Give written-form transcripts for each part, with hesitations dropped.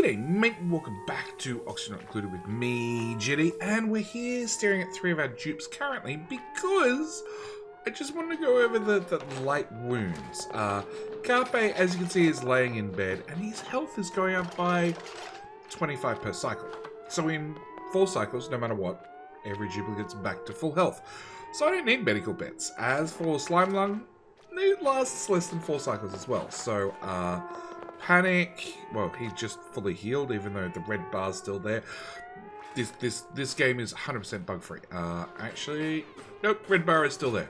G'day mate, and welcome back to Oxygen Not Included with me, Jetty, and we're here staring at 3 of our dupes currently because I just wanted to go over the light wounds. Carpe, as you can see, is laying in bed and his health is going up by 25 per cycle. So in 4 cycles, no matter what, every duplicate's back to full health. So I don't need medical beds. As for Slime Lung, it lasts less than 4 cycles as well. So, Panic, well, he just fully healed, even though the red bar's still there. This game is 100% bug free. Actually, nope, red bar is still there.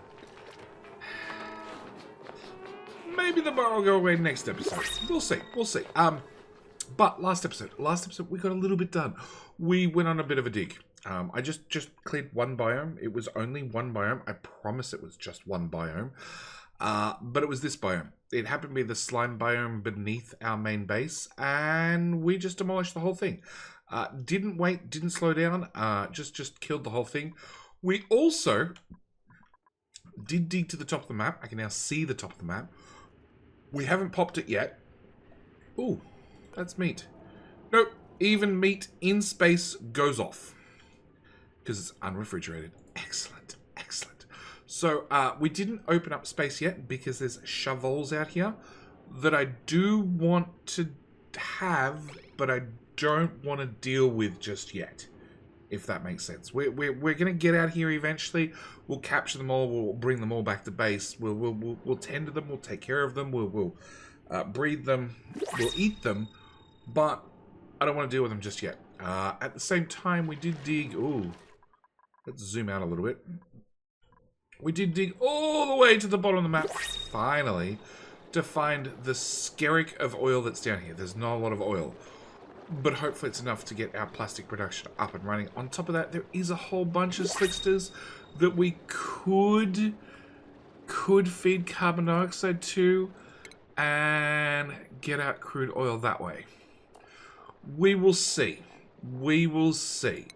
Maybe the bar will go away next episode. We'll see. But last episode we got a little bit done. We went on a bit of a dig. I just cleared one biome. It was only one biome. I promise it was just one biome. But it was this biome. It happened to be the slime biome beneath our main base, and we just demolished the whole thing. Didn't wait, didn't slow down, just killed the whole thing. We also did dig to the top of the map. I can now see the top of the map. We haven't popped it yet. Ooh, that's meat. Nope, even meat in space goes off because it's unrefrigerated. Excellent, excellent. So, we didn't open up space yet because there's shovels out here that I do want to have, but I don't want to deal with just yet, if that makes sense. We're going to get out here eventually. We'll capture them all. We'll bring them all back to base. We'll tend to them. We'll take care of them. We'll breed them. We'll eat them, but I don't want to deal with them just yet. At the same time, we did dig... Ooh, let's zoom out a little bit. We did dig all the way to the bottom of the map, finally, to find the skerrick of oil that's down here. There's not a lot of oil, but hopefully it's enough to get our plastic production up and running. On top of that, there is a whole bunch of slicksters that we could feed carbon dioxide to and get out crude oil that way. We will see. We will see.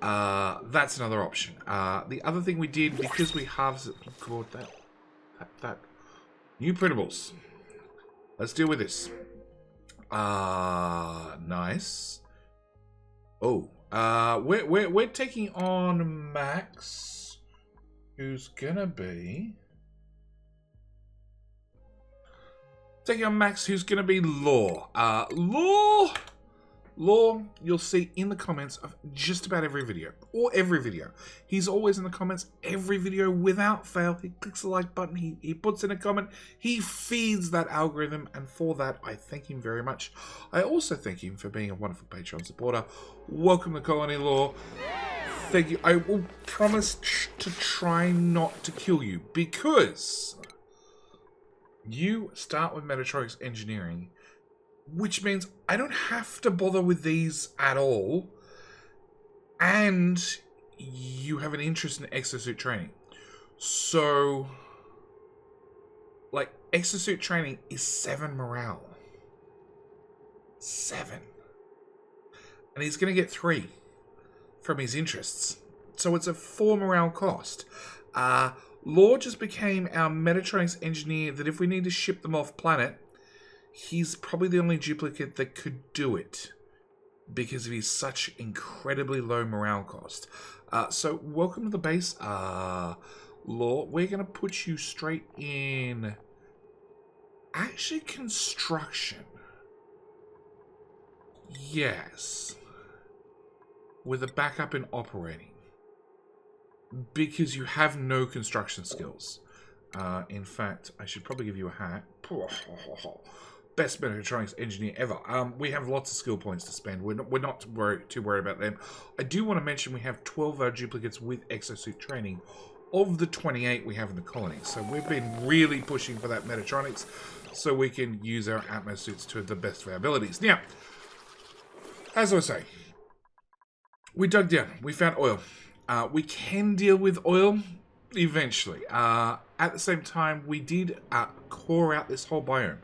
That's another option. The other thing we did, because we harvested... Oh God, that... New printables. Let's deal with this. Nice. Oh. We're taking on Max, who's gonna be... Taking on Max, who's gonna be Law. Law, you'll see in the comments of just about every video, or every video. He's always in the comments, every video, without fail. He clicks the like button, he puts in a comment, he feeds that algorithm, and for that, I thank him very much. I also thank him for being a wonderful Patreon supporter. Welcome to Colony Law. Thank you. I will promise to try not to kill you, because you start with Metatronics Engineering, which means I don't have to bother with these at all. And you have an interest in exosuit training. So, like, exosuit training is 7 morale. 7. And he's going to get 3 from his interests. So it's a 4 morale cost. Law just became our Metatronics engineer that if we need to ship them off planet, he's probably the only duplicate that could do it because of his such incredibly low morale cost. So, welcome to the base, Law. We're going to put you straight in... Actually, construction. Yes. With a backup in operating. Because you have no construction skills. In fact, I should probably give you a hat. Best Mechatronics engineer ever. We have lots of skill points to spend. We're not too worried about them. I do want to mention we have 12 duplicates with exosuit training of the 28 we have in the colony. So we've been really pushing for that Metatronics so we can use our Atmos suits to the best of our abilities. Now, as I was saying, we dug down. We found oil. We can deal with oil eventually. At the same time, we did core out this whole biome.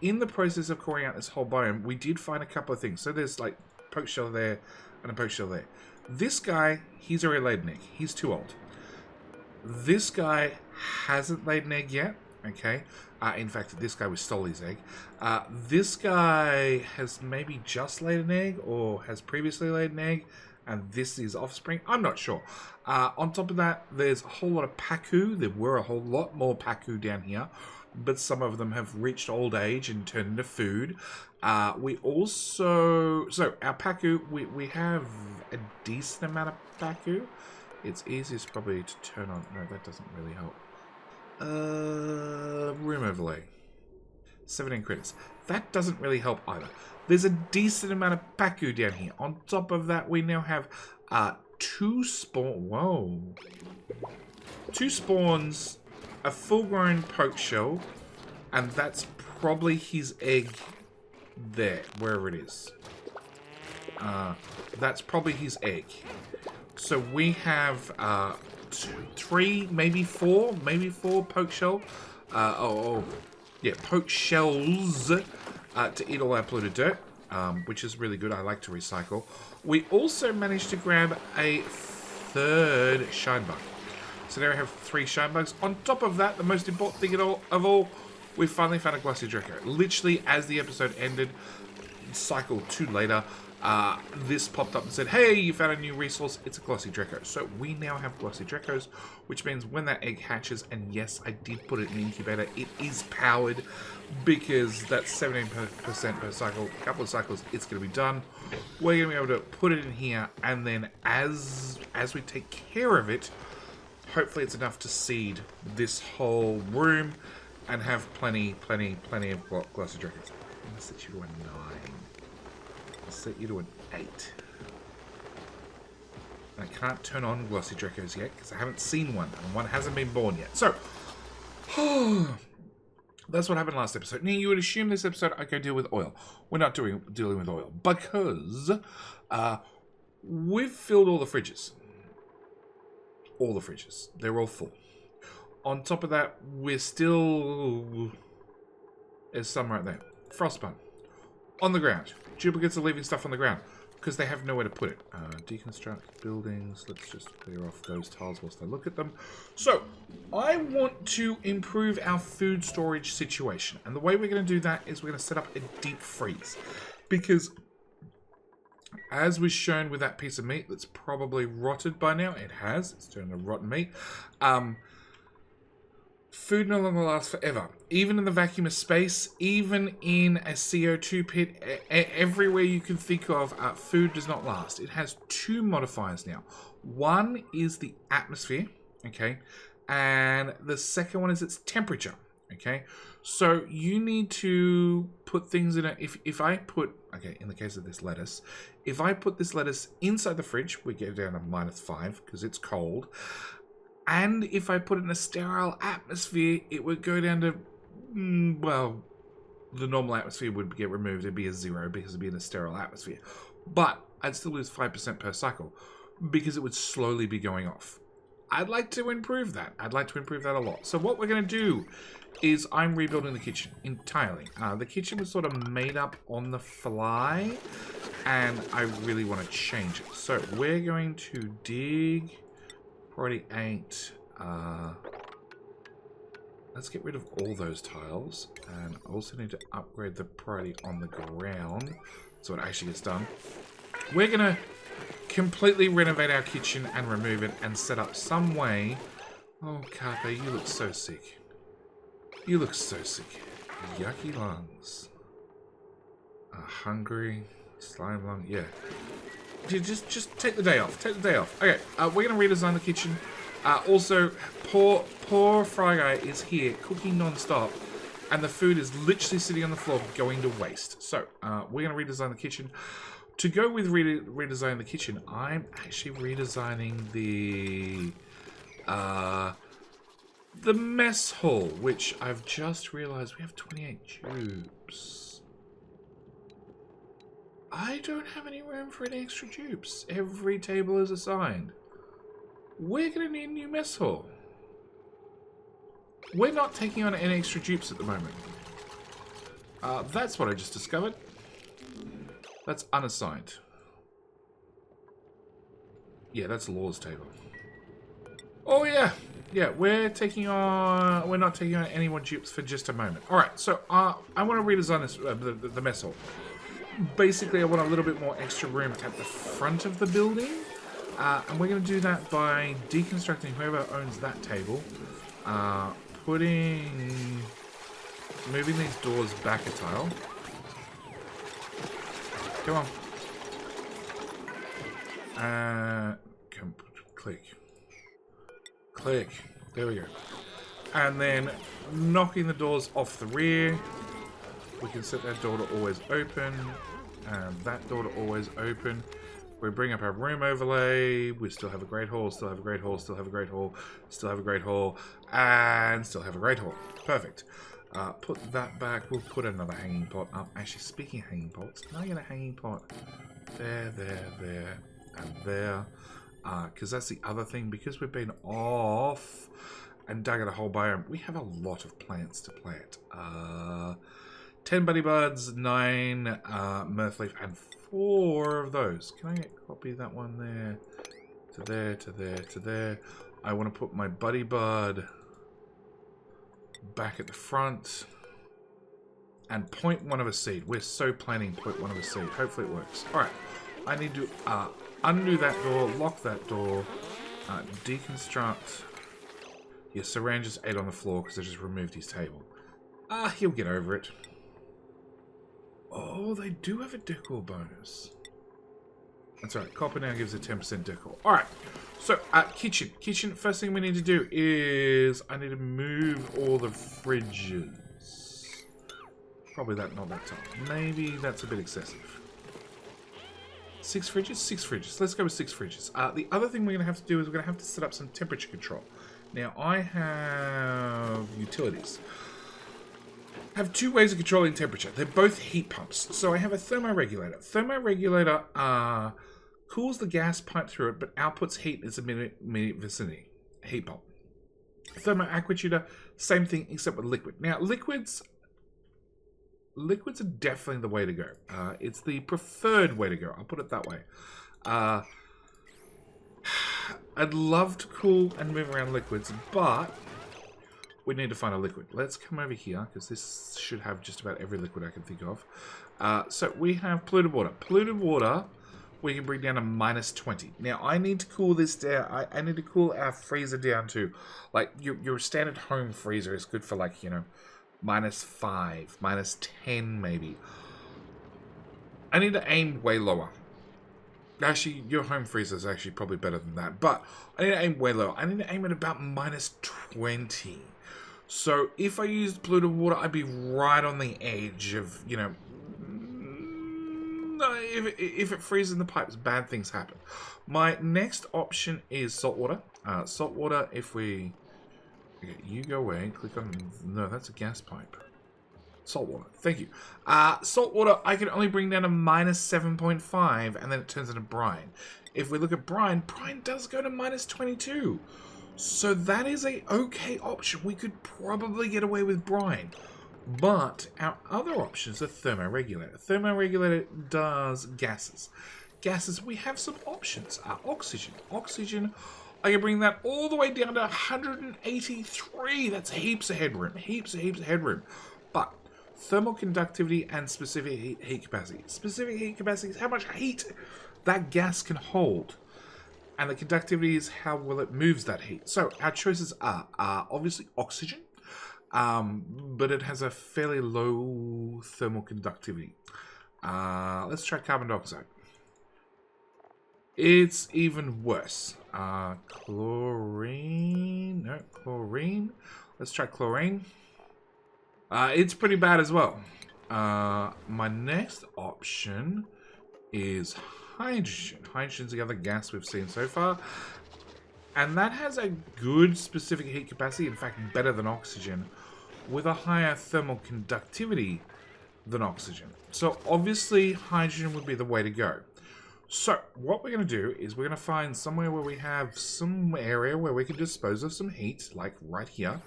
In the process of coring out this whole biome, we did find a couple of things. So there's like poke shell there and a poke shell there. This guy, he's already laid an egg. He's too old. This guy hasn't laid an egg yet. Okay. In fact, this guy was stole his egg. This guy has maybe just laid an egg or has previously laid an egg. And this is offspring. I'm not sure. On top of that, there's a whole lot of paku. There were a whole lot more paku down here. But some of them have reached old age and turned into food. We also... So, our paku, we have a decent amount of paku. It's easiest probably to turn on... No, that doesn't really help. Room overlay. 17 credits. That doesn't really help either. There's a decent amount of paku down here. On top of that, we now have 2 spawn... Whoa. 2 spawns, a full-grown poke shell, and that's probably his egg there, wherever it is. That's probably his egg. So we have 3, maybe 4 poke shell. Yeah, poke shells to eat all our polluted dirt, which is really good. I like to recycle. We also managed to grab a 3rd shine bug. So there we have 3 shine bugs. On top of that, the most important thing of all, we finally found a glossy Draco. Literally, as the episode ended, cycle 2 later, this popped up and said, hey, you found a new resource. It's a glossy Draco. So we now have glossy Dracos, which means when that egg hatches, and yes, I did put it in the incubator, it is powered because that's 17% per cycle. A couple of cycles, it's going to be done. We're going to be able to put it in here, and then as we take care of it, hopefully it's enough to seed this whole room and have plenty of glossy Dracos. I'm going to set you to a 9. I'll set you to an 8. I can't turn on glossy Dracos yet because I haven't seen one, and one hasn't been born yet. So, that's what happened last episode. Now, you would assume this episode I go deal with oil. We're not dealing with oil because we've filled all the fridges. All the fridges. They're all full. On top of that, we're still... There's some right there. Frostbite. On the ground. Duplicates are leaving stuff on the ground because they have nowhere to put it. Deconstruct buildings. Let's just clear off those tiles whilst I look at them. So, I want to improve our food storage situation. And the way we're going to do that is we're going to set up a deep freeze. Because, as was shown with that piece of meat that's probably rotted by now, it has. It's turned to rotten meat. Food no longer lasts forever. Even in the vacuum of space, even in a CO2 pit, everywhere you can think of, food does not last. It has 2 modifiers now. One is the atmosphere, okay? And the second one is its temperature, okay? So you need to put things in a... If I put... Okay, in the case of this lettuce, if I put this lettuce inside the fridge, we get down to -5 because it's cold. And if I put it in a sterile atmosphere, it would go down to, well, the normal atmosphere would get removed. It'd be a 0 because it'd be in a sterile atmosphere. But I'd still lose 5% per cycle because it would slowly be going off. I'd like to improve that. I'd like to improve that a lot. So what we're going to do is I'm rebuilding the kitchen entirely. The kitchen was sort of made up on the fly, and I really want to change it. So we're going to dig... Priority 8. Let's get rid of all those tiles. And I also need to upgrade the priority on the ground so it actually gets done. We're going to completely renovate our kitchen and remove it and set up some way. Oh, Carpe, you look so sick. You look so sick. Yucky lungs. Hungry. Slime lung. Yeah. Just take the day off. Take the day off. Okay, we're going to redesign the kitchen. Also, poor Fry Guy is here cooking non-stop, and the food is literally sitting on the floor going to waste. So, we're going to redesign the kitchen. To go with redesigning the kitchen, I'm actually redesigning the mess hall, which I've just realized we have 28 tubes. I don't have any room for any extra dupes. Every table is assigned. We're going to need a new mess hall. We're not taking on any extra dupes at the moment. That's what I just discovered. That's unassigned. Yeah, that's Law's table. Oh yeah, Yeah, we're not taking on any more dupes for just a moment. All right, so I want to redesign this the mess hall. Basically, I want a little bit more extra room at the front of the building, and we're going to do that by deconstructing whoever owns that table, moving these doors back a tile. Come on. Click. There we go. And then knocking the doors off the rear. We can set that door to always open. And that door to always open. We bring up our room overlay. We still have a great hall, still have a great hall, still have a great hall, still have a great hall, and still have a great hall. Perfect. Put that back. We'll put another hanging pot up. Actually, speaking of hanging pots, can I get a hanging pot? There, and there. Because that's the other thing. Because we've been off and dug out a whole biome, we have a lot of plants to plant. 10 buddy buds, 9 mirth leaf, and 4 of those. Can I copy that one there? To there, to there, to there. I want to put my buddy bud back at the front. And point 1 of a seed. We're so planning point 1 of a seed. Hopefully it works. Alright. I need to undo that door, lock that door, deconstruct. Yeah, Saran just ate on the floor because I just removed his table. He'll get over it. Oh, they do have a decor bonus. That's right. Copper now gives a 10% decor. Alright. So, kitchen. Kitchen, first thing we need to do is I need to move all the fridges. Probably not that tall. Maybe that's a bit excessive. 6 fridges? 6 fridges. Let's go with 6 fridges. The other thing we're going to have to do is we're going to have to set up some temperature control. Now, I have utilities. I have 2 ways of controlling temperature. They're both heat pumps. So I have a thermoregulator. Thermoregulator cools the gas pipe through it, but outputs heat in its immediate vicinity. Heat pump. Thermoactuator, same thing except with liquid. Now, liquids are definitely the way to go. It's the preferred way to go. I'll put it that way. I'd love to cool and move around liquids, but we need to find a liquid. Let's come over here, because this should have just about every liquid I can think of. So we have polluted water. Polluted water, we can bring down to -20. Now, I need to cool this down. I need to cool our freezer down to, like, your standard home freezer is good for, like, you know, -5, -10 maybe. I need to aim way lower. Actually, your home freezer is actually probably better than that, but I need to aim way lower. I need to aim at about -20. So if I used polluted water, I'd be right on the edge of, you know, if it freezes in the pipes, bad things happen. My next option is salt water. Salt water, if we... Okay, you go away. Click on... No, that's a gas pipe. Salt water. Thank you. Salt water, I can only bring down to -7.5, and then it turns into brine. If we look at brine, brine does go to -22. So that is a okay option. We could probably get away with brine. But our other options are thermoregulator. Thermoregulator does gases. Gases, we have some options. Oxygen. Oxygen, I can bring that all the way down to 183. That's heaps of headroom. Heaps of headroom. But thermal conductivity and specific heat capacity. Specific heat capacity is how much heat that gas can hold. And the conductivity is how well it moves that heat. So our choices are obviously oxygen. But it has a fairly low thermal conductivity. Let's try carbon dioxide. It's even worse. Chlorine. No, chlorine. Let's try chlorine. It's pretty bad as well. My next option is hydrogen. Hydrogen's the other gas we've seen so far. And that has a good specific heat capacity, in fact, better than oxygen, with a higher thermal conductivity than oxygen. So obviously, hydrogen would be the way to go. So what we're going to do is we're going to find somewhere where we have some area where we can dispose of some heat, like right here.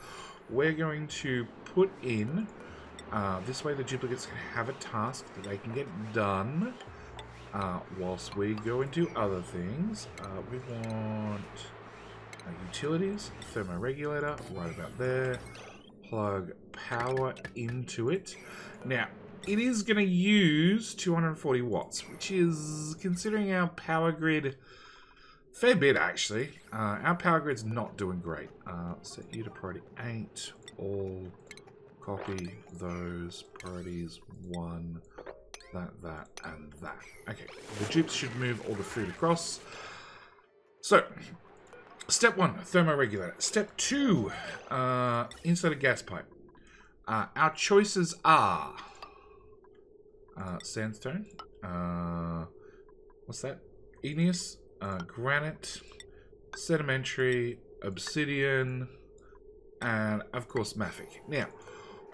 We're going to put in, this way the duplicates can have a task that they can get done. Whilst we go into other things, we want Utilities, thermoregulator, right about there. Plug power into it. Now, it is going to use 240 watts, which is, considering our power grid, fair bit actually. Our power grid's not doing great. Set you to priority 8. All copy those priorities 1, that, and that. Okay, the dupes should move all the food across. So, step 1, thermoregulator. Step 2, insert a gas pipe. Our choices are sandstone, what's that? Igneous, granite, sedimentary, obsidian, and of course mafic. Now,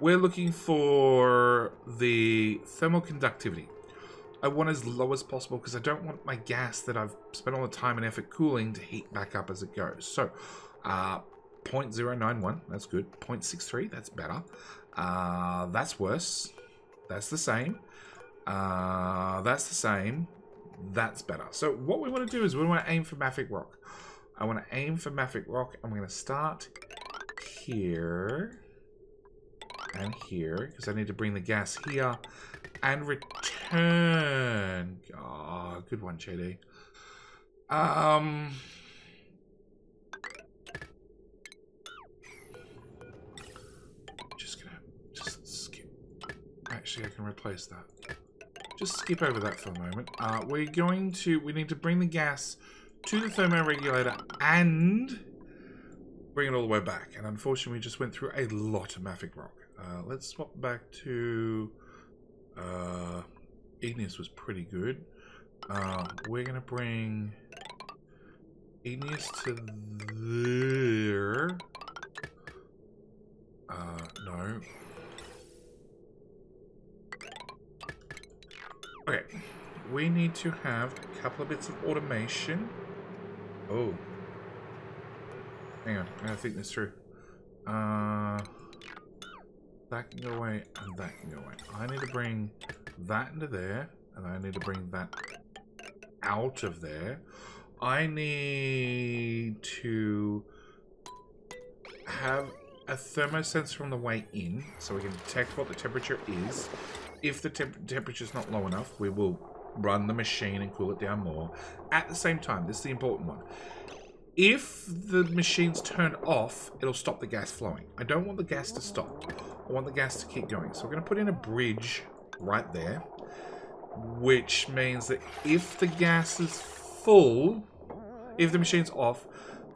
we're looking for the thermal conductivity. I want as low as possible because I don't want my gas that I've spent all the time and effort cooling to heat back up as it goes. So, 0.091, that's good. 0.63, that's better. That's worse. That's the same. That's the same. That's better. So what we want to do is we want to aim for mafic rock. I want to aim for mafic rock. I'm going to start here and here because I need to bring the gas here and return. Oh, good one, JD. Just skip. Actually, I can replace that. Just skip over that for a moment. We need to bring the gas to the thermoregulator and bring it all the way back. And unfortunately, we just went through a lot of mafic rock. Let's swap back to igneous was pretty good. We're gonna bring igneous to there. No. Okay, we need to have a couple of bits of automation. Oh. Hang on, I gotta think this through. That can go away, and that can go away. I need to bring that into there, and I need to bring that out of there. I need to have a thermosensor on the way in, so we can detect what the temperature is. If the temperature is not low enough, we will run the machine and cool it down more. At the same time, this is the important one. If the machine's turned off, it'll stop the gas flowing. I don't want the gas to stop. I want the gas to keep going. So we're going to put in a bridge right there, which means that if the gas is full, if the machine's off,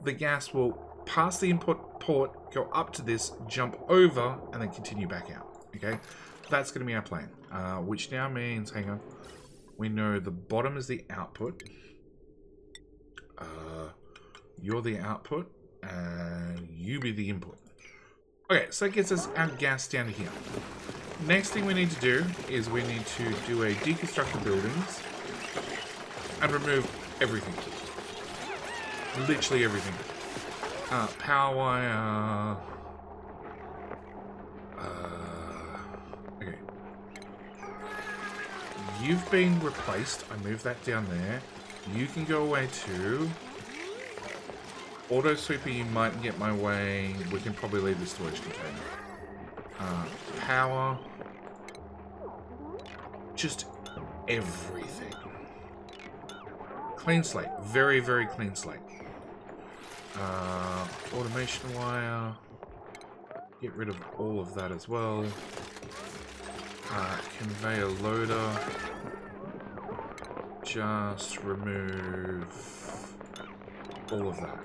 the gas will pass the input port, go up to this, jump over, and then continue back out. Okay? That's going to be our plan, which now means, hang on, we know the bottom is the output. You're the output, and you be the input. Okay, so that gets us our gas down to here. Next thing we need to do is we need to do a deconstruct the buildings and remove everything. Literally everything. Power wire. Okay. You've been replaced. I moved that down there. You can go away too. Auto sweeper, you might get my way. We can probably leave the storage container. Power. Just everything. Clean slate. Very, very clean slate. Automation wire. Get rid of all of that as well. Conveyor loader. Just remove all of that.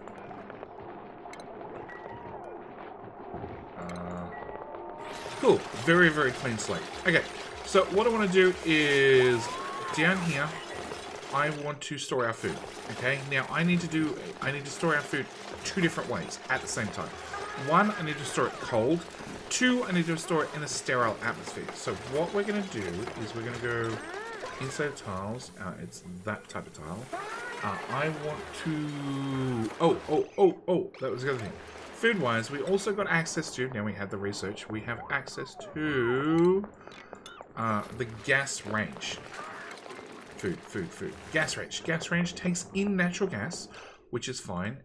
Cool. Very, very clean slate. Okay, so what I want to do is down here, I want to store our food. Okay, now I need to store our food 2 different ways at the same time. 1, I need to store it cold. 2, I need to store it in a sterile atmosphere. So what we're going to do is we're going to go inside tiles. It's that type of tile. I want to... Oh, that was the other thing. Food-wise, we also got access to, now we have the research, we have access to the gas range. Food. Gas range. Gas range takes in natural gas, which is fine.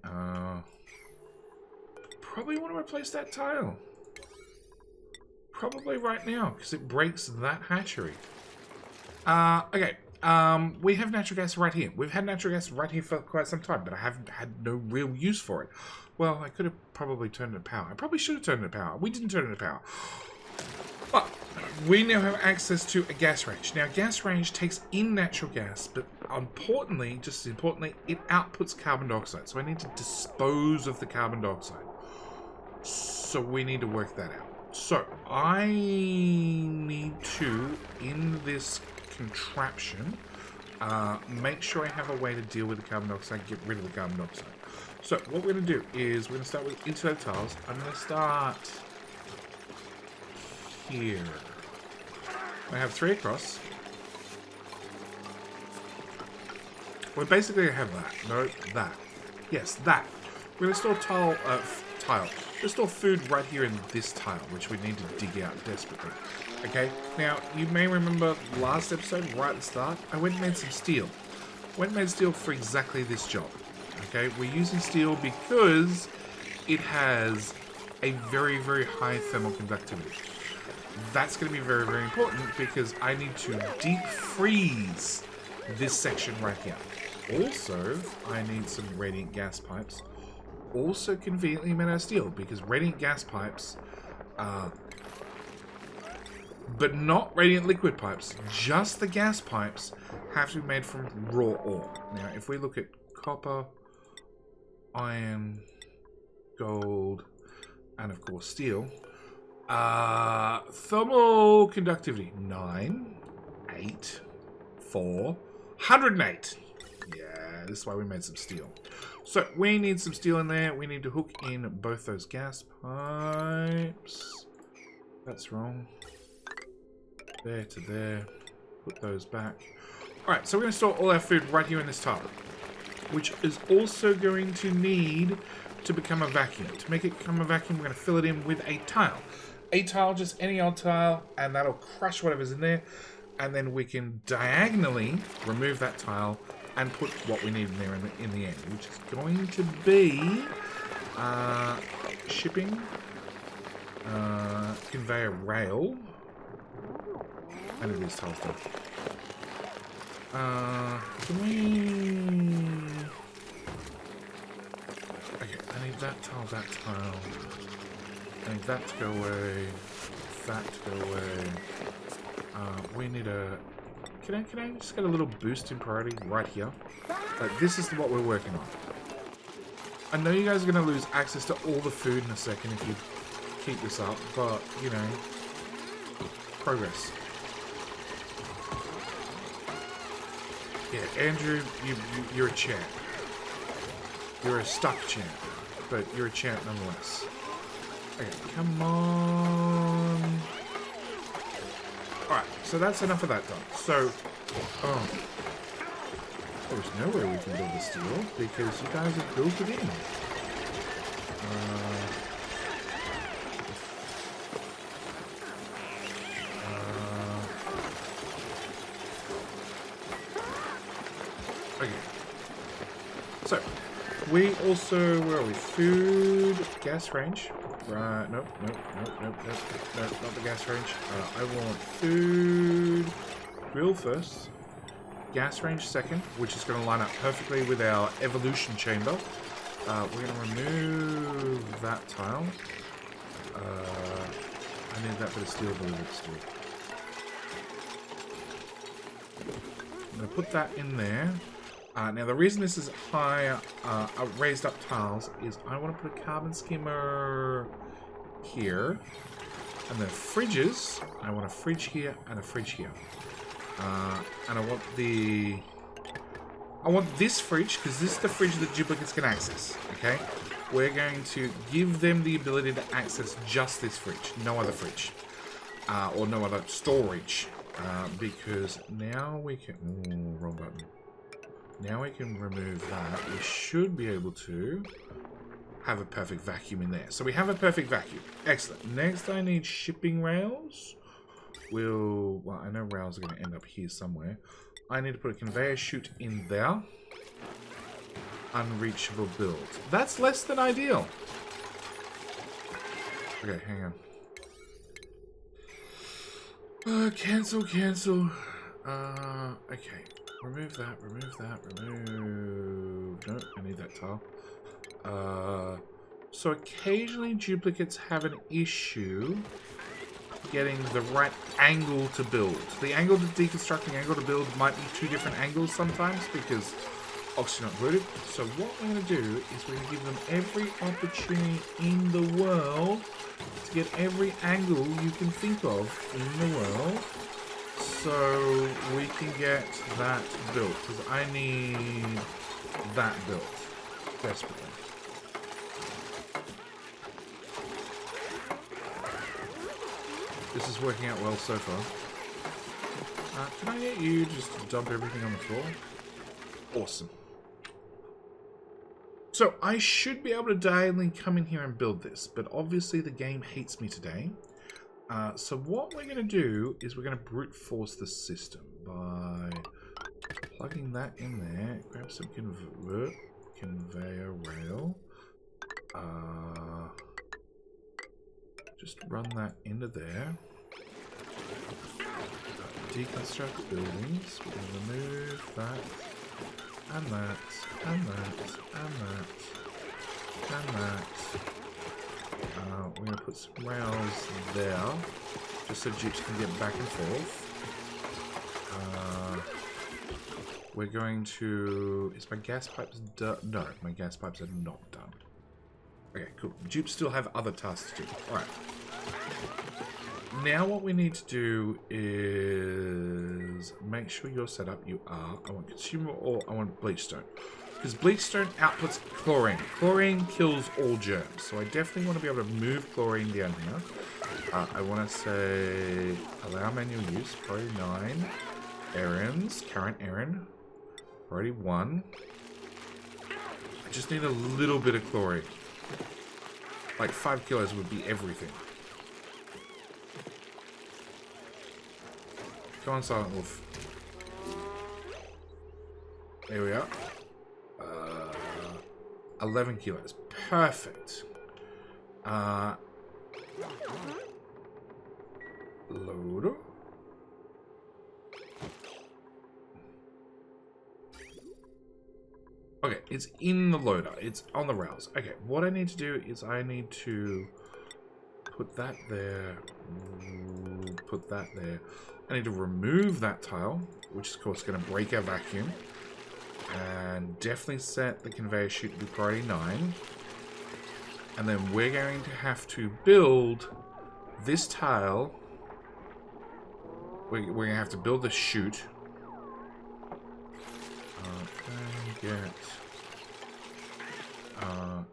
probably want to replace that tile. Probably right now, because it breaks that hatchery. Okay. We have natural gas right here. We've had natural gas right here for quite some time, but I haven't had no real use for it. Well, I could have probably turned it to power. I probably should have turned it to power. We didn't turn it to power. But we now have access to a gas range. Now, gas range takes in natural gas, but importantly, just as importantly, it outputs carbon dioxide. So I need to dispose of the carbon dioxide. So we need to work that out. So I need to, in this contraption, make sure I have a way to deal with the carbon dioxide, get rid of the carbon dioxide. So what we're going to do is we're going to start with insulated tiles. I'm going to start here. I have 3 across. We're basically going to have that. No, that. Yes, that. We're going to store tile. We'll store food right here in this tile, which we need to dig out desperately. Okay, now you may remember last episode, right at the start, I went and made some steel. Went and made steel for exactly this job. Okay, we're using steel because it has a very, very high thermal conductivity. That's going to be very, very important because I need to deep freeze this section right here. Also, I need some radiant gas pipes. Also conveniently made out of steel because radiant gas pipes, but not radiant liquid pipes, just the gas pipes have to be made from raw ore. Now, if we look at copper, iron, gold, and of course steel, thermal conductivity 9, 8, 4, 108. Yeah, this is why we made some steel. So we need some steel in there. We need to hook in both those gas pipes. That's wrong. There to there. Put those back. Alright, so we're going to store all our food right here in this tile, which is also going to need to become a vacuum. To make it become a vacuum, we're going to fill it in with a tile. A tile, just any old tile, and that'll crush whatever's in there. And then we can diagonally remove that tile and put what we need in there in the end, which is going to be shipping, conveyor rail, and it is tiles done. Can we... Okay, I need that tile, I need that to go away, that to go away. We need a... Can I just get a little boost in priority right here? Like, this is what we're working on. I know you guys are going to lose access to all the food in a second if you keep this up, but, you know, progress. Yeah, Andrew, you're a champ. You're a stuck champ, but you're a champ nonetheless. Okay, come on. Alright, so that's enough of that done. So, there's no way we can build the steel because you guys have built it in. Okay. So, we also, where are we? Food, gas range. Right, nope, not the gas range. I want food, grill first, gas range second, which is going to line up perfectly with our evolution chamber. We're going to remove that tile. I need that bit of steel, believe it, steel. I'm going to put that in there. Now, the reason this is high, raised up tiles is I want to put a carbon skimmer here. And then fridges, I want a fridge here and a fridge here. And I want this fridge, because this is the fridge that duplicates can access, okay? We're going to give them the ability to access just this fridge, no other fridge. Or no other storage. Because now we can... Ooh, wrong button. Now we can remove that. We should be able to have a perfect vacuum in there. So we have a perfect vacuum. Excellent. Next I need shipping rails. Well, I know rails are going to end up here somewhere. I need to put a conveyor chute in there. Unreachable build. That's less than ideal. Okay, hang on. Cancel. Okay. Remove that. No, I need that tile. So occasionally duplicates have an issue getting the right angle to build. The angle to deconstruct and the angle to build might be two different angles sometimes because oxygen not included. So what we're going to do is we're going to give them every opportunity in the world to get every angle you can think of in the world so we can get that built. Because I need that built desperately. This is working out well so far. Can I get you just to dump everything on the floor? Awesome. So I should be able to diagonally come in here and build this, but obviously the game hates me today. So what we're going to do is we're going to brute force the system by plugging that in there. Grab some conveyor rail. Just run that into there. Deconstruct buildings. We're going to remove that. And that. We're going to put some rails there. Just so jeeps can get back and forth. We're going to... Is my gas pipes done? No, my gas pipes are not done. Okay, cool. Dupes still have other tasks to do. Alright. Now what we need to do is make sure you're set up. You are. I want consumer or I want bleachstone. Because bleachstone outputs chlorine. Chlorine kills all germs. So I definitely want to be able to move chlorine down here. I want to say allow manual use. Priority 9. Errands. Current errand. Priority 1. I just need a little bit of chlorine. Like 5 kilos would be everything. Come on, Silent Wolf. There we are. 11 kilos. Perfect. Loader. Okay, it's in the loader. It's on the rails. Okay, what I need to do is I need to put that there. Put that there. I need to remove that tile, which is of course going to break our vacuum. And definitely set the conveyor chute to be priority 9. And then we're going to have to build this tile. We're going to have to build the chute.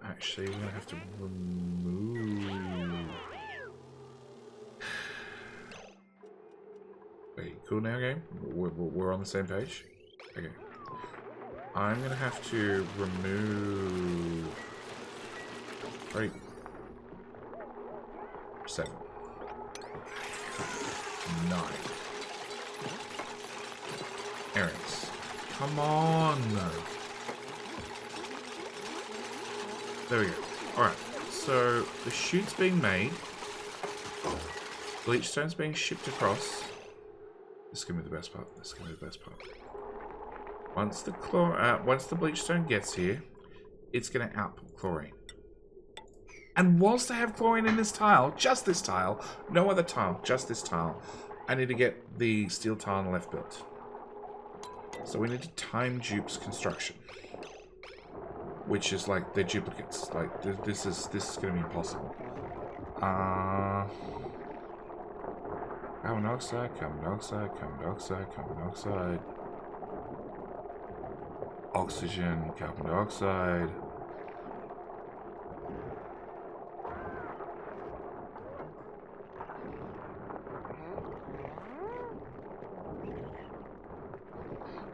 Actually, we're going to have to remove... Wait, cool now, game? We're on the same page? Okay. I'm going to have to remove... 3, 7, 9. Errands. Come on! There we go. Alright, so the chute's being made. Bleachstone's being shipped across. This is going to be the best part. This is going to be the best part. Once the bleachstone gets here, it's going to output chlorine. And whilst I have chlorine in this tile, just this tile, no other tile, just this tile, I need to get the steel tile on the left built. So we need to time Dupe's construction. Which is like, they're duplicates. Like, this is going to be impossible. Carbon dioxide, carbon dioxide, carbon dioxide, carbon dioxide. Oxygen, carbon dioxide.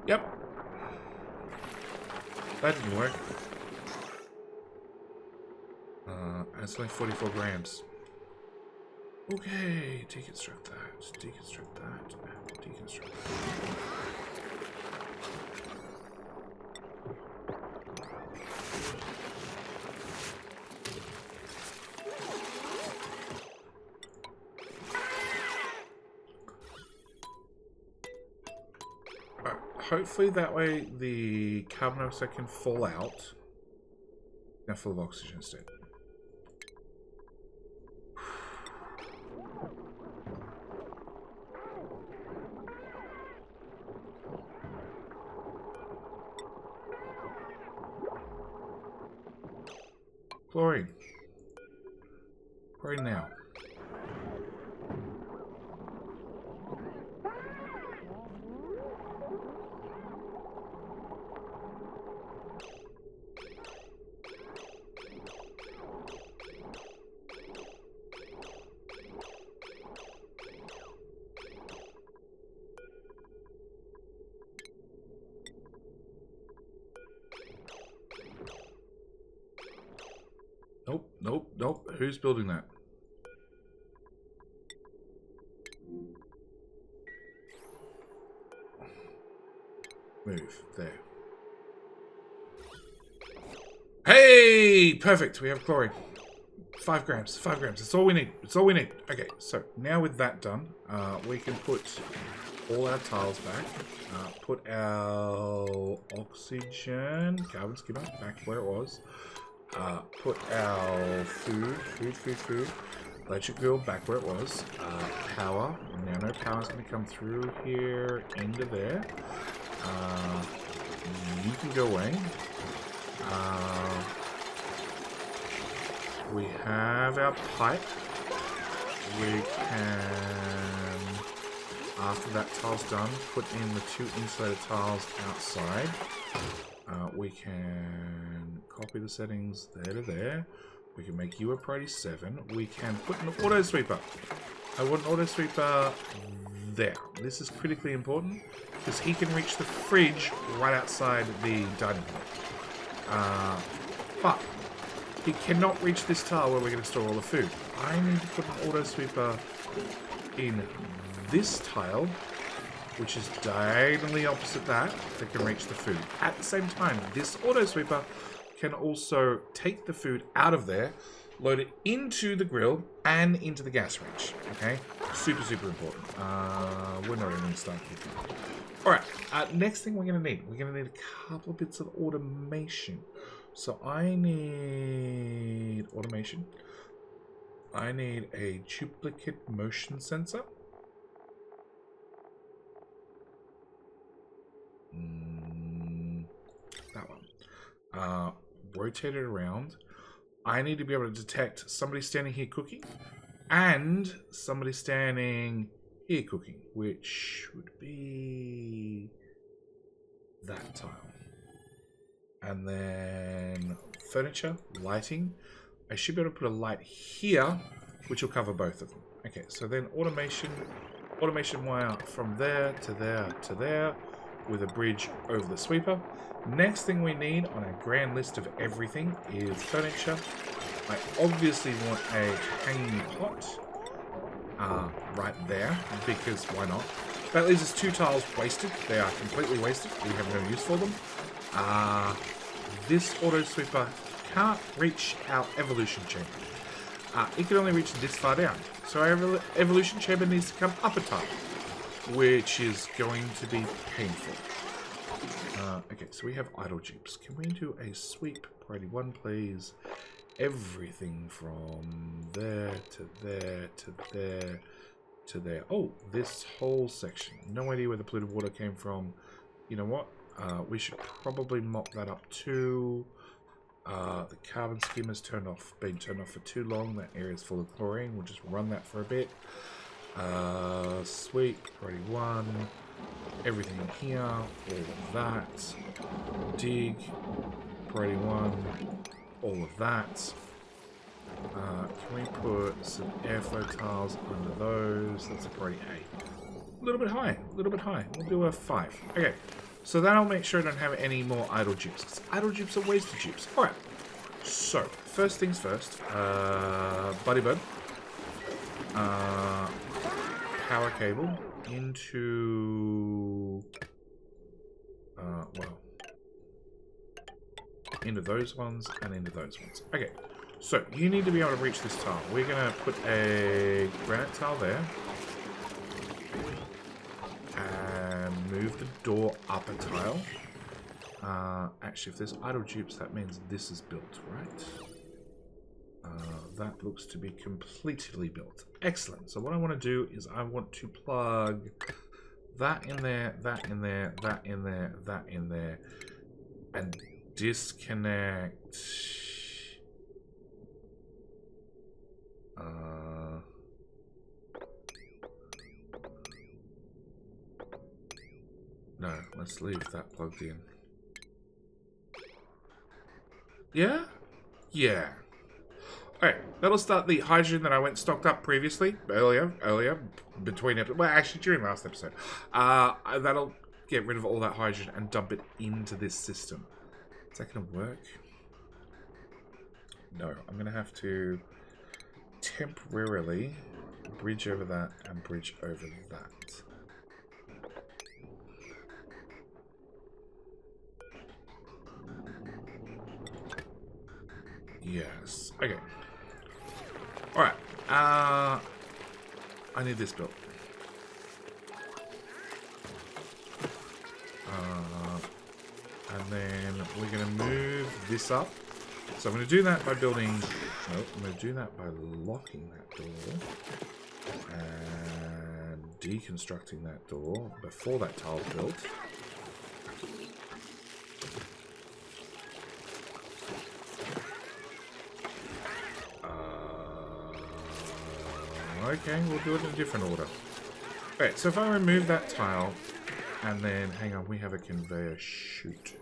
Yep. That didn't work. It's only 44 grams. Okay, deconstruct that, deconstruct that, and deconstruct that. hopefully that way the carbon dioxide can fall out. Now full of oxygen instead. Chlorine. Right now. Nope, nope, nope. Who's building that? Move. There. Hey! Perfect. We have chlorine. 5 grams. 5 grams. That's all we need. That's all we need. Okay, so now with that done, we can put all our tiles back. Put our oxygen, carbon skimmer, back where it was. Put our food, electric grill back where it was. Power, nano power is going to come through here into there. You can go away. We have our pipe. We can, after that tile's done, put in the 2 insulated tiles outside. We can copy the settings there to there. We can make you a priority 7. We can put an auto sweeper. I want an auto sweeper there. This is critically important because he can reach the fridge right outside the dining hall. But he cannot reach this tile where we're going to store all the food. I need to put an auto sweeper in this tile, which is diagonally opposite that can reach the food. At the same time, this auto sweeper can also take the food out of there, load it into the grill and into the gas range. Okay, super, super important. We're not even going to start here. All right, next thing we're going to need a couple of bits of automation. So I need automation. I need a duplicate motion sensor. That one. Rotate it around. I need to be able to detect somebody standing here cooking and somebody standing here cooking, which would be that tile. And then furniture, lighting. I should be able to put a light here, which will cover both of them. Okay, so then automation wire from there to there to there with a bridge over the sweeper. Next thing we need on our grand list of everything is furniture. I obviously want a hanging pot right there, because why not? That leaves us 2 tiles wasted. They are completely wasted. We have no use for them. This auto sweeper can't reach our evolution chamber. It can only reach this far down. So our evolution chamber needs to come up a tile, which is going to be painful. Okay, so we have idle dupes. Can we do a sweep? Priority 1, please. Everything from there to there to there to there. Oh, this whole section. No idea where the polluted water came from. You know what? We should probably mop that up too. The carbon skimmer's been turned off for too long. That area's full of chlorine. We'll just run that for a bit. Sweep, priority 1. Everything in here, all of that. Dig, priority 1, all of that. Can we put some airflow tiles under those? That's a priority 8. A little bit high, a little bit high. We'll do a 5. Okay, so that'll make sure I don't have any more idle dupes, because idle dupes are wasted dupes. Alright, so first things first. Buddy Bud. Power cable into into those ones and into those ones. Okay, so you need to be able to reach this tile. We're gonna put a granite tile there and move the door up a tile. Actually, if there's idle dupes, that means this is built, right? That looks to be completely built. Excellent. So what I want to do is I want to plug that in there, that in there, that in there, that in there, and disconnect. No, let's leave that plugged in. Yeah? Yeah. Alright, that'll start the hydrogen that I went stocked up previously, earlier, between episodes. Well, actually, during last episode. That'll get rid of all that hydrogen and dump it into this system. Is that going to work? No, I'm going to have to temporarily bridge over that and bridge over that. Yes. Okay. Alright. I need this built. And then we're going to move this up. So I'm going to do that by building... Nope, I'm going to do that by locking that door. And deconstructing that door before that tile's built. Okay, we'll do it in a different order. Alright, so if I remove that tile, and then, hang on, we have a conveyor chute.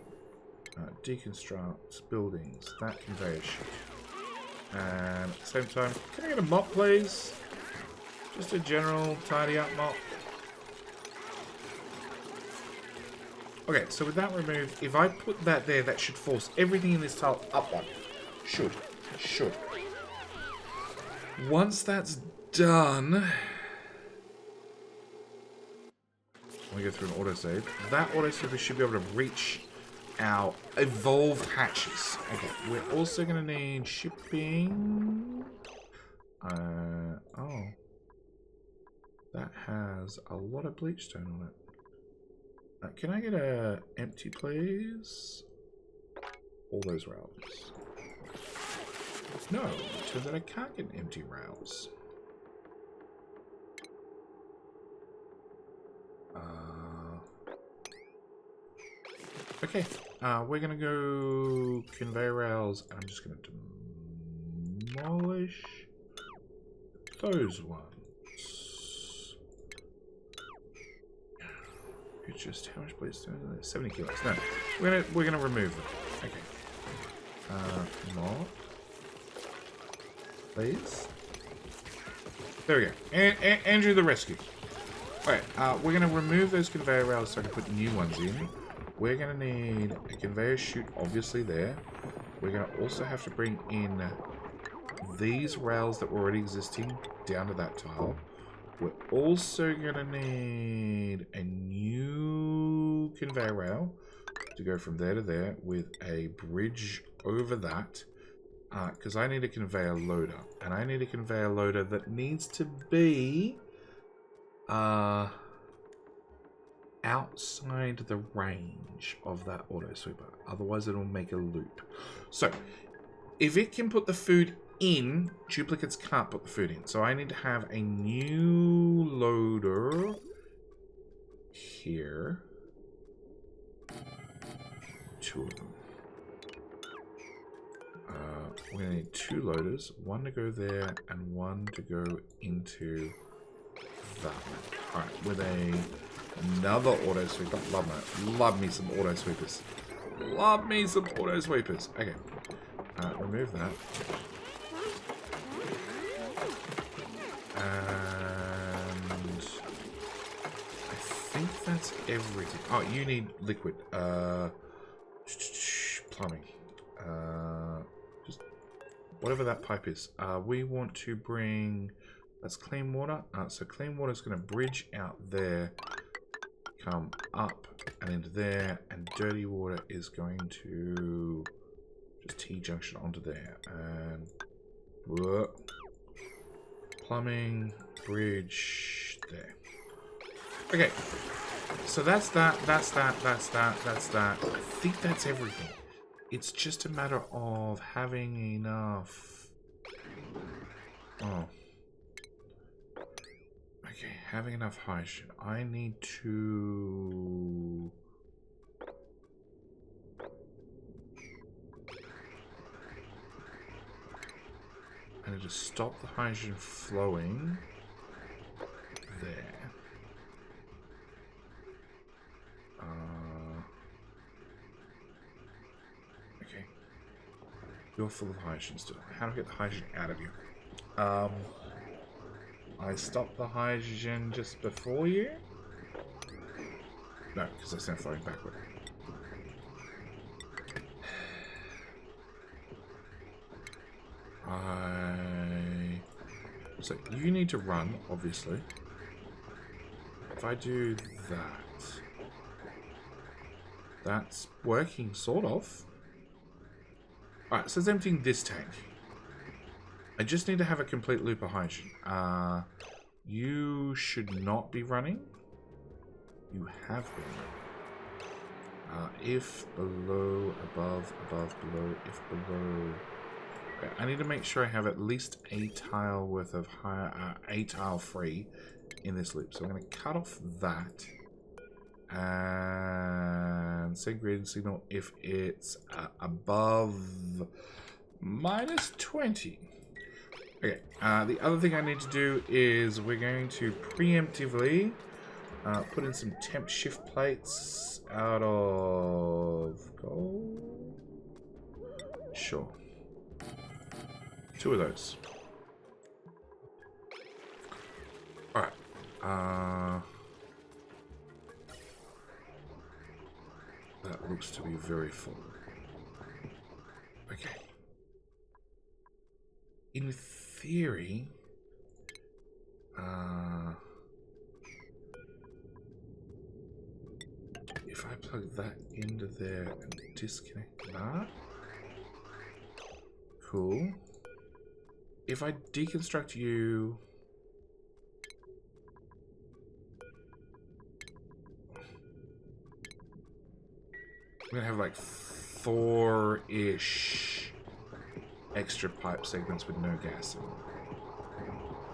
Deconstruct buildings, that conveyor chute. And at the same time, can I get a mop, please? Just a general tidy up mop. Okay, so with that removed, if I put that there, that should force everything in this tile up one. Should. Once that's done, we go through an autosave. That autosave should be able to reach our evolved hatches. Okay, we're also going to need shipping. Oh, that has a lot of bleachstone on it. Can I get a empty, please? All those rails. No, it turns out I can't get empty rails. Okay, we're gonna go conveyor rails, and I'm just gonna demolish those ones. It's just how much bleachstone? 70 kilos. No, we're gonna remove them. Okay. More. Please. There we go. Andrew the rescue. Alright, we're going to remove those conveyor rails so I can put new ones in. We're going to need a conveyor chute, obviously, there. We're going to also have to bring in these rails that were already existing down to that tile. We're also going to need a new conveyor rail to go from there to there with a bridge over that. Because I need a conveyor loader. And I need a conveyor loader that needs to be outside the range of that auto sweeper. Otherwise it'll make a loop. So, if it can put the food in, duplicates can't put the food in. So I need to have a new loader here. 2 of them. We're going to need 2 loaders, one to go there and one to go into that one. Alright, with another auto sweeper. Love me some auto sweepers. Love me some auto sweepers. Okay, remove that. And I think that's everything. Oh, you need liquid. Plumbing. Just whatever that pipe is. We want to bring, that's clean water. So clean water is going to bridge out there, come up and into there, and dirty water is going to just T-junction onto there. And whoa, plumbing, bridge, there. Okay. So that's that, that's that, that's that, that's that. I think that's everything. It's just a matter of having enough. Oh. Okay, having enough hydrogen. I need to... I need to stop the hydrogen flowing there. Okay. You're full of hydrogen still. How do I get the hydrogen out of you? I stopped the hydrogen just before you? No, because that's now flowing backward. So you need to run, obviously. If I do that, that's working, sort of. Alright, so it's emptying this tank. I just need to have a complete loop of hydrogen. You should not be running. You have been running. If, below, above, below, if, below... Okay, I need to make sure I have at least a tile worth of a tile free in this loop. So I'm going to cut off that. And send grid signal if it's above -20. Okay, the other thing I need to do is we're going to preemptively put in some temp shift plates out of gold. Sure. 2 of those. Alright. That looks to be very full. Okay. In theory, if I plug that into there and disconnect that, cool. If I deconstruct you, I'm gonna have like 4-ish extra pipe segments with no gas in them.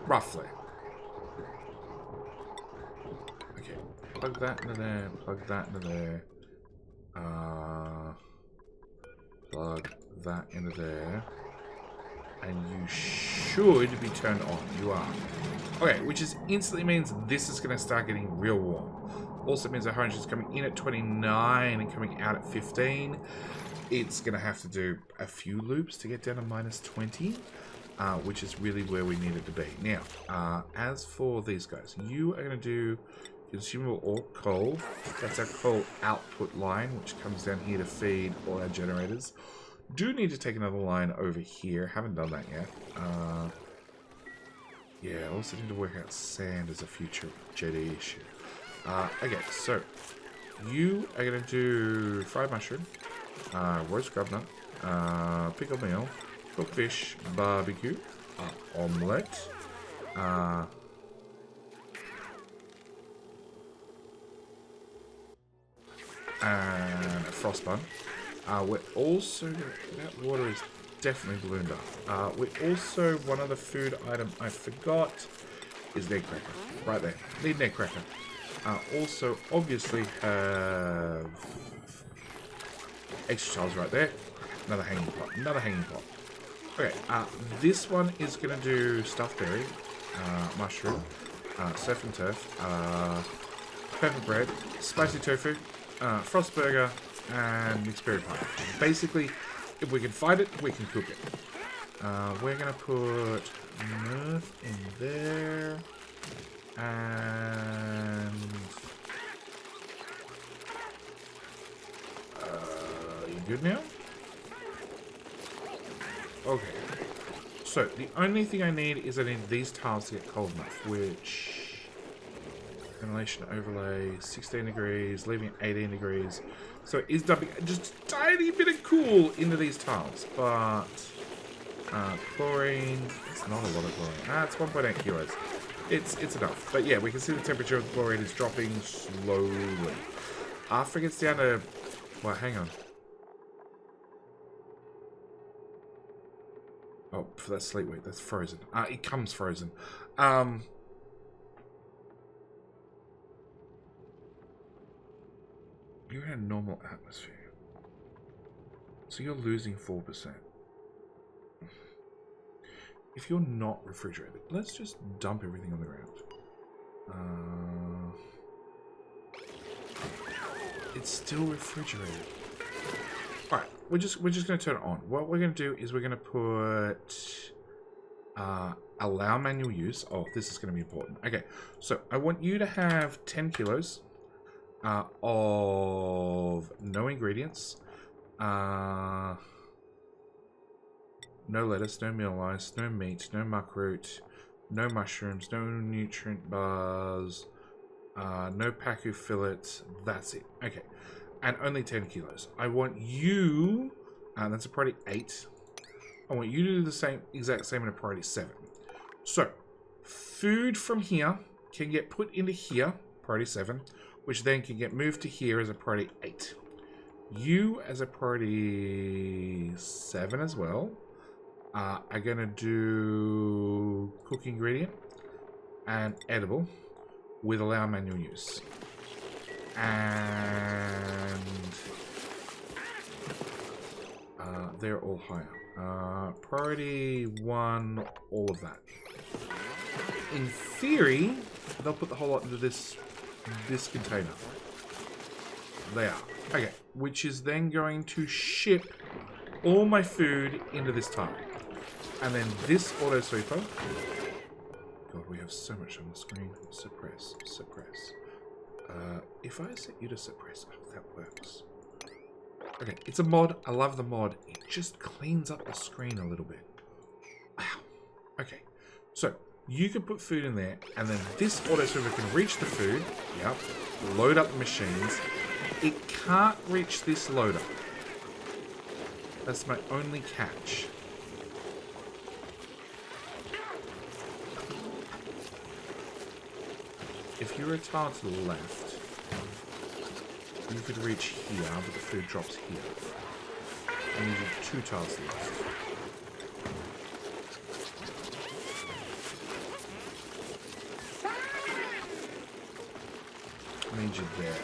Roughly. Okay, plug that into there, plug that into there. Plug that into there. And you should be turned on. You are. Okay, which is instantly means this is going to start getting real warm. Also means the hydrogen is coming in at 29 and coming out at 15. It's going to have to do a few loops to get down to -20, which is really where we need it to be. Now, as for these guys, you are going to do consumable or coal. That's our coal output line, which comes down here to feed all our generators. Do need to take another line over here. Haven't done that yet. Yeah, also need to work out sand as a future JD issue. Okay, so you are going to do fried mushroom, roast grub nut, pickled meal, cooked fish, barbecue, omelette, and a frost bun. We're also that water is definitely ballooned up. We also, one other food item I forgot is an egg cracker. Right there. Need an egg cracker. Also, obviously, have extra tiles right there. Another hanging pot. Another hanging pot. Okay, this one is going to do stuffed berry, mushroom, surf and turf, pepper bread, spicy tofu, frost burger, and mixed berry pie. Basically, if we can find it, we can cook it. We're going to put Nerf in there. And... you good now? Okay. So, the only thing I need is I need these tiles to get cold enough, which... Ventilation overlay, 16 degrees, leaving it 18 degrees. So it is dumping just a tiny bit of cool into these tiles. But chlorine, it's not a lot of chlorine. It's 1.8 kilos. It's enough. But yeah, we can see the temperature of the chlorine is dropping slowly. After it gets down to... Well, hang on. Oh, for that sleep weight, that's frozen. It comes frozen. You're in a normal atmosphere. So you're losing 4%. If you're not refrigerated, let's just dump everything on the ground. It's still refrigerated. Alright, we're just gonna turn it on. What we're gonna do is we're gonna put allow manual use. Oh, this is gonna be important. Okay, so I want you to have 10 kilos of no ingredients. No lettuce, no meal ice, no meat, no muckroot, no mushrooms, no nutrient bars, no pacu fillet. That's it. Okay. And only 10 kilos. I want you, that's a priority 8. I want you to do the exact same in a priority 7. So, food from here can get put into here, priority 7, which then can get moved to here as a priority 8. You as a priority 7 as well. Are going to do cook ingredient and edible with allow manual use. And they're all higher. Priority 1, all of that. In theory, they'll put the whole lot into this container. They are. Okay, which is then going to ship all my food into this tile. And then this auto sweeper. God, we have so much on the screen. Suppress, suppress. If I set you to suppress, oh, that works. Okay, it's a mod. I love the mod. It just cleans up the screen a little bit. Wow. Okay, so you can put food in there, and then this auto sweeper can reach the food. Yep. Load up the machines. It can't reach this loader. That's my only catch. If you're a tile to the left, you could reach here, but the food drops here. And you do 2 tiles left. I need you there.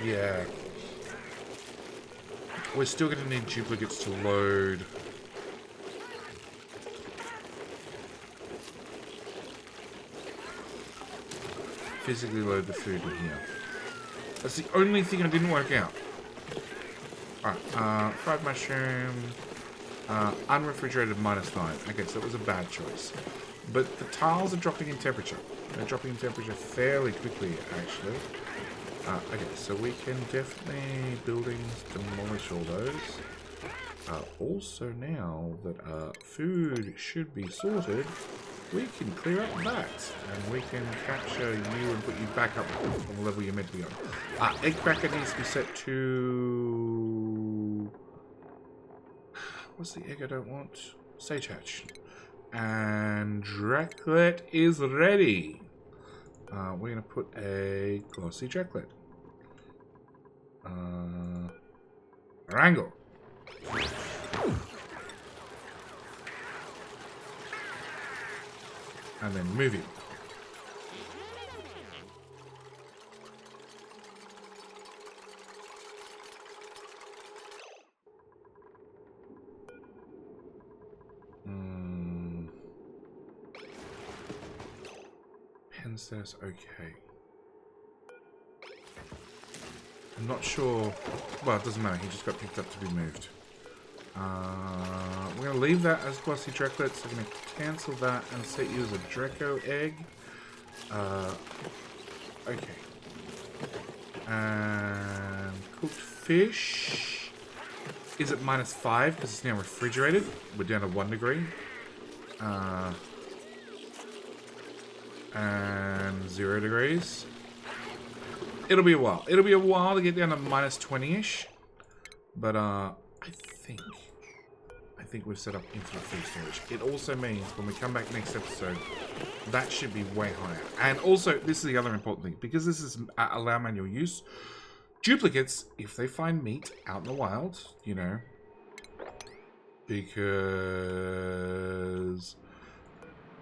Yeah. We're still going to need duplicates to load. Physically load the food in here. That's the only thing I didn't work out. Alright, fried mushroom. Unrefrigerated -9. Okay, so that was a bad choice. But the tiles are dropping in temperature. They're dropping in temperature fairly quickly, actually. Okay, so we can definitely buildings demolish all those. Also, now that food should be sorted, we can clear up that, and we can capture you and put you back up on the level you're meant to be on. Egg cracker needs to be set to... What's the egg I don't want? Sage hatch. And Draclet is ready. We're going to put a glossy Draclet. Wrangle. And then move it. Pen status okay. I'm not sure. Well, it doesn't matter. He just got picked up to be moved. We're going to leave that as glossy Draclet. So we're going to cancel that and set you as a Draco egg. Okay. And cooked fish is at -5 because it's now refrigerated. We're down to 1 degree. And 0 degrees. It'll be a while. It'll be a while to get down to minus 20-ish. But I think we've set up infinite food storage. It also means when we come back next episode, that should be way higher. And also, this is the other important thing. Because this is allow manual use, duplicates, if they find meat out in the wild, you know, because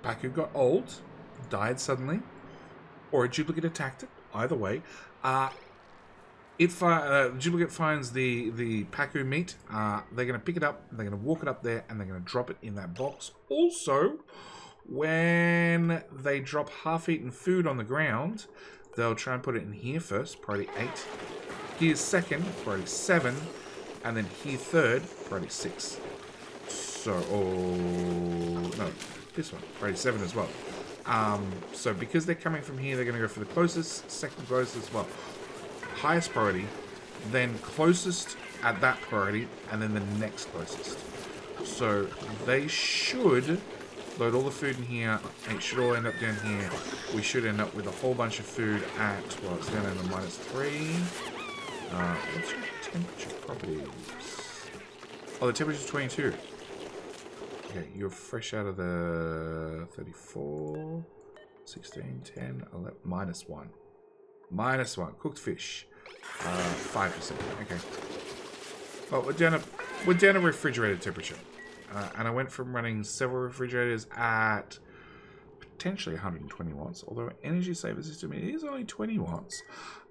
Paku got old, died suddenly, or a duplicate attacked it, either way, duplicate finds the Paku meat, they're going to pick it up, they're going to walk it up there, and they're going to drop it in that box. Also, when they drop half-eaten food on the ground, they'll try and put it in here first, priority 8. Here's second, priority 7. And then here third, priority 6. So, no, this one, priority 7 as well. So because they're coming from here, they're going to go for the closest, second closest, well, highest priority, then closest at that priority, and then the next closest. So they should load all the food in here. It should all end up down here. We should end up with a whole bunch of food at, well, it's down in the minus 3. What's your temperature properties? Oh, the temperature's 22. Okay, you're fresh out of the 34, 16, 10, 11, minus 1. Minus 1. Cooked fish. 5%. Okay. Well, we're down a refrigerated temperature. And I went from running several refrigerators at potentially 120 watts, although energy saver system is only 20 watts,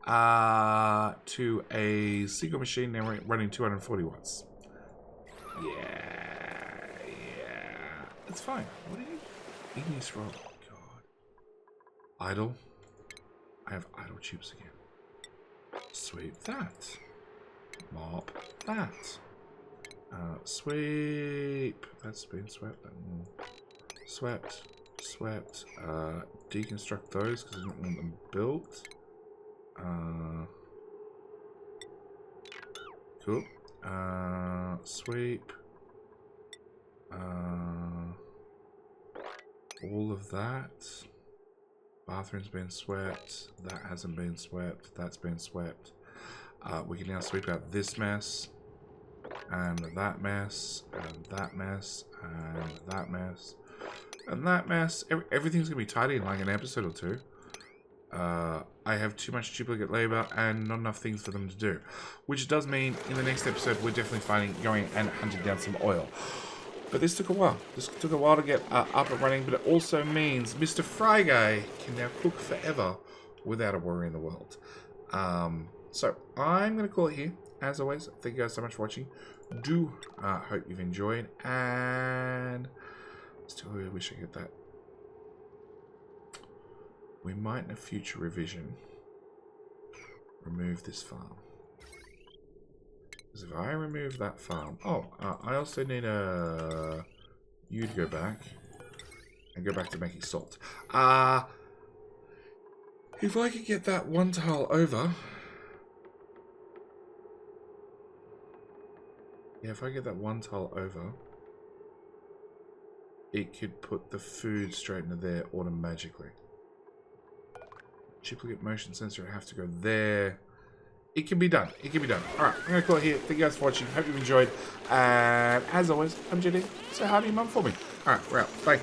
to a single machine now running 240 watts. Yeah. It's fine. What are you eating this from? God. Idle. I have idle tubes again. Sweep that. Mop that. Sweep. That's been swept. Swept. Swept. Deconstruct those because I don't want them built. Cool. Sweep. All of that. Bathroom's been swept. That hasn't been swept. That's been swept. We can now sweep out this mess. And that mess. And that mess. And that mess. And that mess. Everything's going to be tidy in like an episode or two. I have too much duplicate labor and not enough things for them to do. Which does mean in the next episode we're definitely going and hunting down some oil. But this took a while. This took a while to get up and running, but it also means Mr. Fry Guy can now cook forever without a worry in the world. So I'm going to call it here. As always, thank you guys so much for watching. Do hope you've enjoyed, and still really wish I could get that. We might in a future revision remove this farm. Because if I remove that farm... Oh, I also need you to go back. And go back to making salt. If I could get that one tile over... Yeah, if I get that one tile over... It could put the food straight into there automatically. Duplicate motion sensor, I have to go there... It can be done. It can be done. Alright, I'm going to call it here. Thank you guys for watching. Hope you've enjoyed. And as always, I'm JD. Say hi to your mum for me. Alright, we're out. Bye.